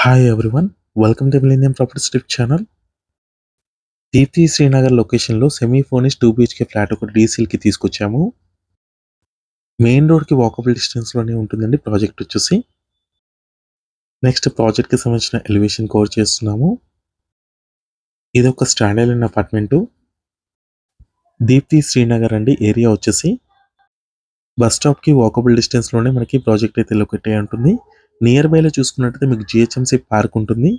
Hi everyone, welcome to Millennium Properties tip channel. Deepthi Srinagar లొకేషన్లో semi furnished 2 BHK flat ఒకటి డీసీల్కి తీసుకొచ్చాము. Main రోడ్కి walkable డిస్టెన్స్లోనే ఉంటుందండి ప్రాజెక్ట్ వచ్చేసి. నెక్స్ట్ ప్రాజెక్ట్కి సంబంధించిన ఎలివేషన్ కవర్ చేస్తున్నాము. ఇది ఒక స్టాండర్డ్ అపార్ట్మెంటు. దీప్తి శ్రీనగర్ అండి. ఏరియా వచ్చేసి బస్ స్టాప్కి వాకబుల్ డిస్టెన్స్లోనే మనకి ప్రాజెక్ట్ అయితే లొకేట్ అయి ఉంటుంది. నియర్ బైలో చూసుకున్నట్టయితే మీకు జిహెచ్ఎంసీ పార్క్ ఉంటుంది.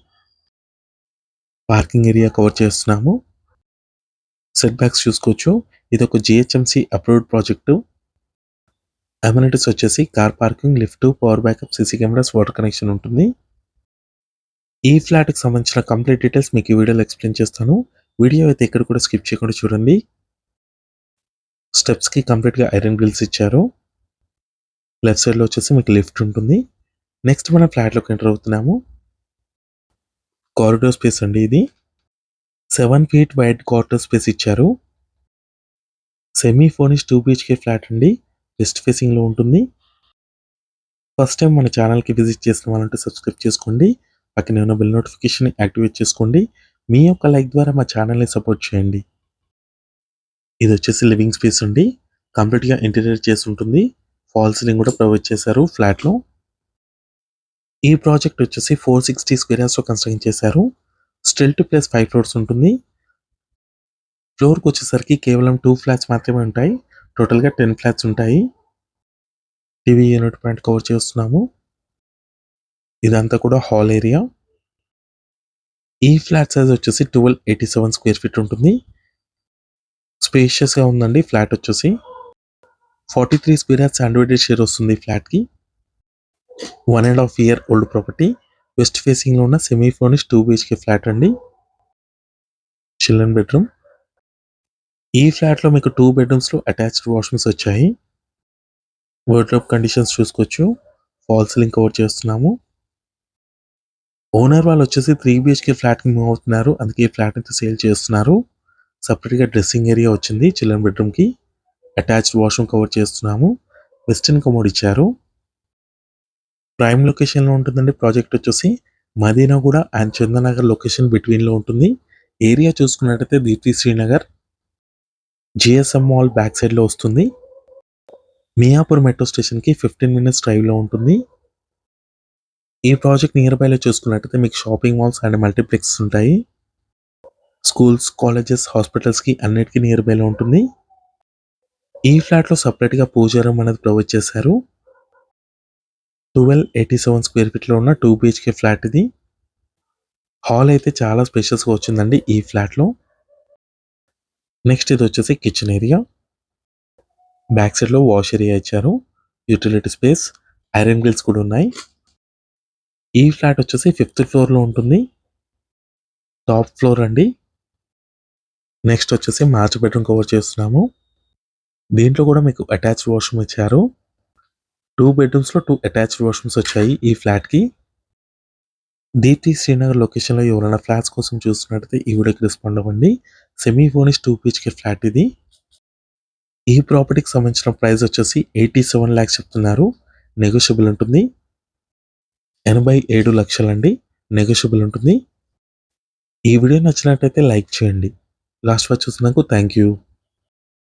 పార్కింగ్ ఏరియా కవర్ చేస్తున్నాము. సెట్ బ్యాక్స్ చూసుకోవచ్చు. ఇది ఒక జిహెచ్ఎంసీ అప్రూవ్డ్ ప్రాజెక్టు. అమ్యూనిటీస్ వచ్చేసి car parking, lift, power backup, CC cameras, water connection ఉంటుంది. ఈ ఫ్లాట్కి సంబంధించిన కంప్లీట్ డీటెయిల్స్ మీకు ఈ వీడియోలో ఎక్స్ప్లెయిన్ చేస్తాను. వీడియో అయితే ఎక్కడ కూడా స్కిప్ చేయకుండా చూడండి. స్టెప్స్కి కంప్లీట్గా ఐరన్ గ్రిల్స్ ఇచ్చారు. లెఫ్ట్ సైడ్లో వచ్చేసి మీకు లిఫ్ట్ ఉంటుంది. నెక్స్ట్ మనం ఫ్లాట్లోకి ఎంటర్ అవుతున్నాము. కారిడోర్ స్పేస్ అండి ఇది. 7 feet వైడ్ కారిడోర్ స్పేస్ ఇచ్చారు. సెమీ ఫర్నిష్డ్ 2 BHK ఫ్లాట్ అండి. వెస్ట్ ఫేసింగ్లో ఉంటుంది. ఫస్ట్ టైం మన ఛానల్కి విజిట్ చేసిన వాళ్ళంటే సబ్స్క్రైబ్ చేసుకోండి. పక్కనే ఉన్న బెల్ నోటిఫికేషన్ యాక్టివేట్ చేసుకోండి. మీ యొక్క లైక్ ద్వారా మా ఛానల్ని సపోర్ట్ చేయండి. ఇది వచ్చేసి లివింగ్ స్పేస్ అండి. కంప్లీట్గా ఇంటీరియర్ చేసి ఉంటుంది. ఫాల్ సీలింగ్ కూడా ప్రొవైడ్ చేశారు ఫ్లాట్లో. ఈ ప్రాజెక్ట్ వచ్చేసి 460 స్క్వేర్ యార్డ్స్లో కన్స్ట్రక్ట్ చేశారు. స్టిల్ట్ ప్లస్ 5 floors ఉంటుంది. ఫ్లోర్కి వచ్చేసరికి కేవలం 2 flats మాత్రమే ఉంటాయి. టోటల్గా 10 flats ఉంటాయి. టీవీ యూనిట్ పాయింట్ కవర్ చేస్తున్నాము. ఇదంతా కూడా హాల్ ఏరియా. ఈ ఫ్లాట్ సైజ్ వచ్చేసి 1287 స్క్వేర్ ఫీట్ ఉంటుంది. స్పేషియస్గా ఉందండి ఫ్లాట్ వచ్చేసి. 43 స్క్వేర్ యార్డ్స్ అన్డివైడెడ్ షేర్ వస్తుంది ఫ్లాట్కి. 1.5 year ఓల్డ్ ప్రాపర్టీ. వెస్ట్ ఫేసింగ్లో ఉన్న సెమీ ఫర్నిష్డ్ 2 BHK ఫ్లాట్ అండి. Children bedroom. ఈ ఫ్లాట్లో మీకు 2 bedrooms అటాచ్డ్ వాష్రూమ్స్ వచ్చాయి. వార్డ్రోబ్ కండిషన్స్ చూసుకోవచ్చు. ఫాల్ సీలింగ్ కవర్ చేస్తున్నాము. ఓనర్ వాళ్ళు వచ్చేసి 3 BHK ఫ్లాట్కి మూవ్ అవుతున్నారు. అందుకే ఈ ఫ్లాట్ అయితే సేల్ చేస్తున్నారు. సపరేట్గా డ్రెస్సింగ్ ఏరియా వచ్చింది చిల్డ్రన్ బెడ్రూమ్కి. అటాచ్డ్ వాష్రూమ్ కవర్ చేస్తున్నాము. వెస్టర్న్ కమోడ్ ఇచ్చారు. ప్రైమ్ లొకేషన్లో ఉంటుందండి ప్రాజెక్ట్ వచ్చేసి. మదీనాగూడ అండ్ చందనగర్ లొకేషన్ బిట్వీన్లో ఉంటుంది. ఏరియా చూసుకున్నట్టయితే Deepthi Srinagar GSM mall back సైడ్లో వస్తుంది. మియాపూర్ మెట్రో స్టేషన్కి 15 minutes డ్రైవ్లో ఉంటుంది. ఈ ప్రాజెక్ట్ నియర్ బైలో చూసుకున్నట్టయితే మీకు షాపింగ్ మాల్స్ అండ్ మల్టీప్లెక్స్ ఉంటాయి. స్కూల్స్, కాలేజెస్, హాస్పిటల్స్కి అన్నిటికీ నియర్ బైలో ఉంటుంది. ఈ ఫ్లాట్లో సపరేట్గా పూజా రూమ్ అనేది ప్రొవైడ్ చేశారు. 1287 స్క్వేర్ ఫీట్లో ఉన్న 2 BHK ఫ్లాట్ ఇది. హాల్ అయితే చాలా స్పేషియస్గా వచ్చిందండి ఈ ఫ్లాట్లో. నెక్స్ట్ ఇది వచ్చేసి కిచెన్ ఏరియా. బ్యాక్ సైడ్లో వాష్ ఏరియా ఇచ్చారు. యూటిలిటీ స్పేస్, ఐరన్ గ్రిల్స్ కూడా ఉన్నాయి. ఈ ఫ్లాట్ వచ్చేసి 5th floorలో ఉంటుంది. టాప్ ఫ్లోర్ అండి. నెక్స్ట్ వచ్చేసి మాస్టర్ బెడ్రూమ్ కవర్ చేస్తున్నాము. దీంట్లో కూడా మీకు అటాచ్డ్ వాష్రూమ్ ఇచ్చారు. 2 bedroomsలో 2 అటాచ్డ్ వాష్రూమ్స్ వచ్చాయి ఈ ఫ్లాట్కి. దీప్తి శ్రీనగర్ లొకేషన్లో ఎవరైనా ఫ్లాట్స్ కోసం చూస్తున్నట్టయితే ఈ వీడియోకి రెస్పాండ్ అవ్వండి. సెమీ ఫర్నిష్డ్ 2 BHK ఫ్లాట్ ఇది. ఈ ప్రాపర్టీకి సంబంధించిన ప్రైస్ వచ్చేసి 87 lakhs చెప్తున్నారు. నెగోషియబుల్ ఉంటుంది. 87 లక్షలండి. నెగోషియబుల్ ఉంటుంది. ఈ వీడియో నచ్చినట్టయితే లైక్ చేయండి. లాస్ట్ వరకు చూసినందుకు థ్యాంక్ యూ.